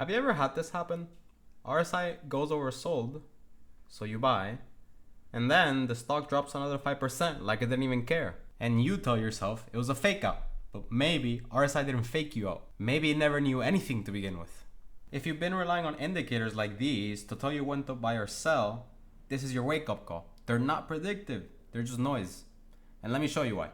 Have you ever had this happen? RSI goes oversold, so you buy, and then the stock drops another 5% like it didn't even care. And you tell yourself it was a fake out, but maybe RSI didn't fake you out. Maybe it never knew anything to begin with. If you've been relying on indicators like these to tell you when to buy or sell, this is your wake-up call. They're not predictive, they're just noise. And let me show you why.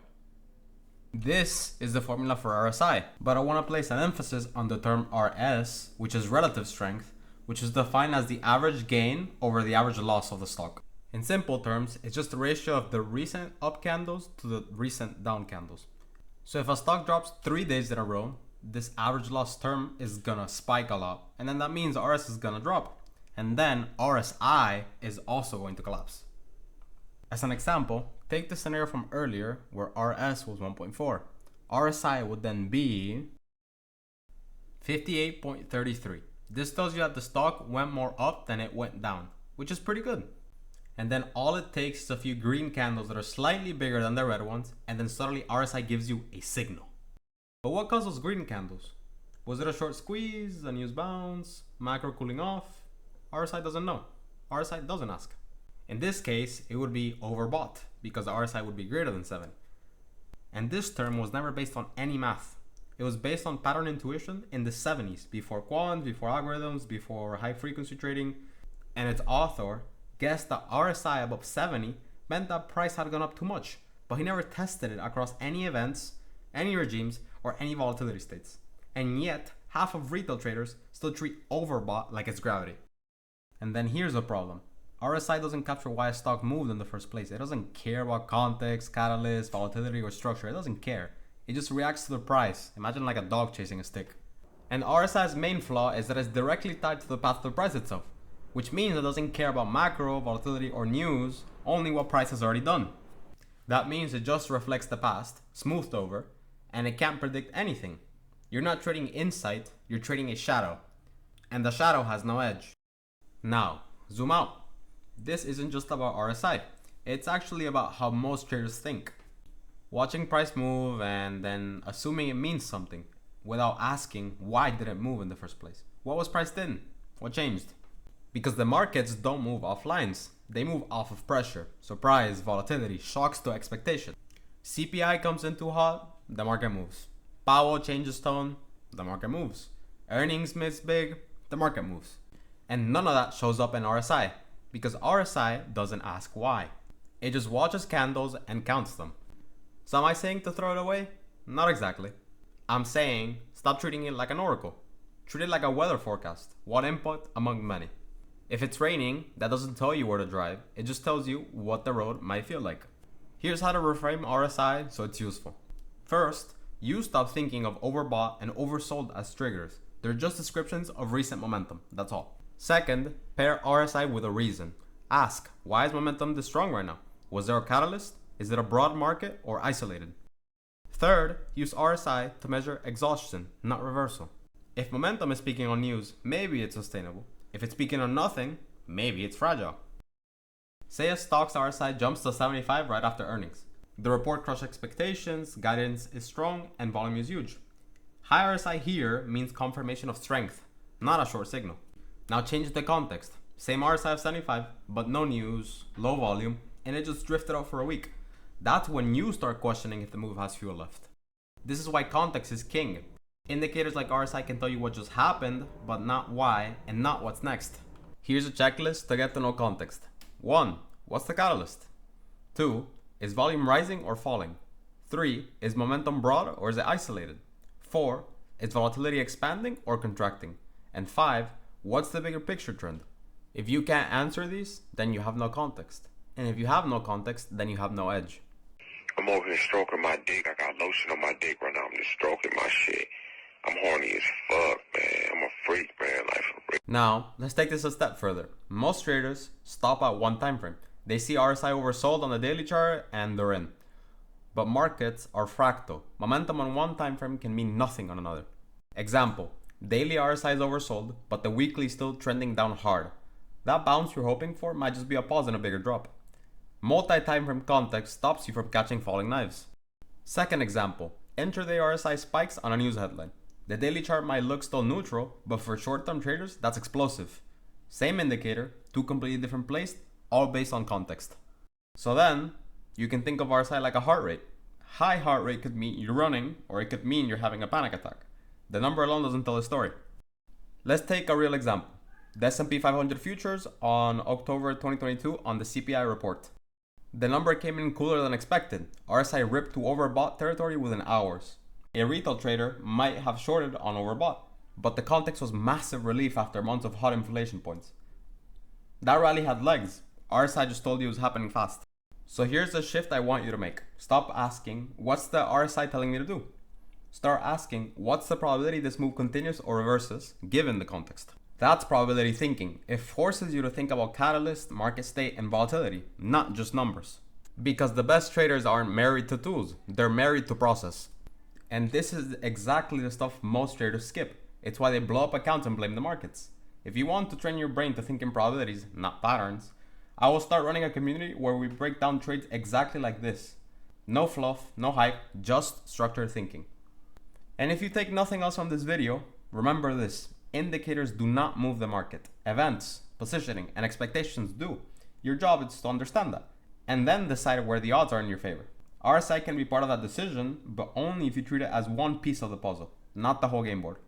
This is the formula for RSI, but I want to place an emphasis on the term RS, which is relative strength, which is defined as the average gain over the average loss of the stock. In simple terms, it's just the ratio of the recent up candles to the recent down candles. So if a stock drops 3 days in a row, this average loss term is gonna spike a lot, and then that means RS is gonna drop, and then RSI is also going to collapse. As an example, take the scenario from earlier where RS was 1.4. RSI would then be 58.33. This tells you that the stock went more up than it went down, which is pretty good. And then all it takes is a few green candles that are slightly bigger than the red ones, and then suddenly RSI gives you a signal. But what caused those green candles? Was it a short squeeze, a news bounce, macro cooling off? RSI doesn't know. RSI doesn't ask. In this case, it would be overbought because the RSI would be greater than 7. And this term was never based on any math. It was based on pattern intuition in the 70s, before quants, before algorithms, before high frequency trading. And its author guessed that RSI above 70 meant that price had gone up too much, but he never tested it across any events, any regimes, or any volatility states. And yet, half of retail traders still treat overbought like it's gravity. And then here's the problem. RSI doesn't capture why a stock moved in the first place. It doesn't care about context, catalyst, volatility, or structure. It doesn't care. It just reacts to the price. Imagine like a dog chasing a stick. And RSI's main flaw is that it's directly tied to the path of the price itself, which means it doesn't care about macro, volatility, or news, only what price has already done. That means it just reflects the past, smoothed over, and it can't predict anything. You're not trading insight, you're trading a shadow. And the shadow has no edge. Now, zoom out. This isn't just about RSI. It's actually about how most traders think. Watching price move and then assuming it means something without asking why did it move in the first place. What was priced in? What changed? Because the markets don't move off lines. They move off of pressure, surprise, volatility, shocks to expectation. CPI comes in too hot, the market moves. Powell changes tone, the market moves. Earnings miss big, the market moves. And none of that shows up in RSI because RSI doesn't ask why. It just watches candles and counts them. So am I saying to throw it away? Not exactly. I'm saying stop treating it like an oracle. Treat it like a weather forecast, one input among many. If it's raining, that doesn't tell you where to drive, it just tells you what the road might feel like. Here's how to reframe RSI so it's useful. First, you stop thinking of overbought and oversold as triggers. They're just descriptions of recent momentum, that's all. Second, pair RSI with a reason. Ask, why is momentum this strong right now? Was there a catalyst? Is it a broad market or isolated? Third, use RSI to measure exhaustion, not reversal. If momentum is speaking on news, maybe it's sustainable. If it's speaking on nothing, maybe it's fragile. Say a stock's RSI jumps to 75 right after earnings. The report crushed expectations, guidance is strong, and volume is huge. High RSI here means confirmation of strength, not a short signal. Now change the context. Same RSI of 75, but no news, low volume, and it just drifted out for a week. That's when you start questioning if the move has fuel left. This is why context is king. Indicators like RSI can tell you what just happened, but not why and not what's next. Here's a checklist to get to know context. 1. What's the catalyst? 2. Is volume rising or falling? 3. Is momentum broad or is it isolated? 4. Is volatility expanding or contracting? And 5. What's the bigger picture trend? If you can't answer these, then you have no context. And if you have no context, then you have no edge. I'm over here stroking my dick. I got lotion on my dick right now. I'm just stroking my shit. I'm horny as fuck, man. I'm a freak, man. Like, for real. Now, let's take this a step further. Most traders stop at one time frame. They see RSI oversold on the daily chart and they're in. But markets are fractal. Momentum on one time frame can mean nothing on another. Example, daily RSI is oversold, but the weekly is still trending down hard. That bounce you're hoping for might just be a pause and a bigger drop. Multi-time frame context stops you from catching falling knives. Second example, intraday RSI spikes on a news headline. The daily chart might look still neutral, but for short-term traders, that's explosive. Same indicator, two completely different plays, all based on context. So then, you can think of RSI like a heart rate. High heart rate could mean you're running, or it could mean you're having a panic attack. The number alone doesn't tell a story. Let's take a real example. The S&P 500 futures on October 2022 on the CPI report. The number came in cooler than expected. RSI ripped to overbought territory within hours. A retail trader might have shorted on overbought, but the context was massive relief after months of hot inflation points. That rally had legs. RSI just told you it was happening fast. So here's the shift I want you to make. Stop asking, what's the RSI telling me to do? Start asking, what's the probability this move continues or reverses, given the context? That's probability thinking. It forces you to think about catalyst, market state, and volatility, not just numbers. Because the best traders aren't married to tools, they're married to process. And this is exactly the stuff most traders skip. It's why they blow up accounts and blame the markets. If you want to train your brain to think in probabilities, not patterns, I will start running a community where we break down trades exactly like this. No fluff, no hype, just structured thinking. And if you take nothing else from this video, remember this. Indicators do not move the market. Events, positioning, and expectations do. Your job is to understand that, and then decide where the odds are in your favor. RSI can be part of that decision, but only if you treat it as one piece of the puzzle, not the whole game board.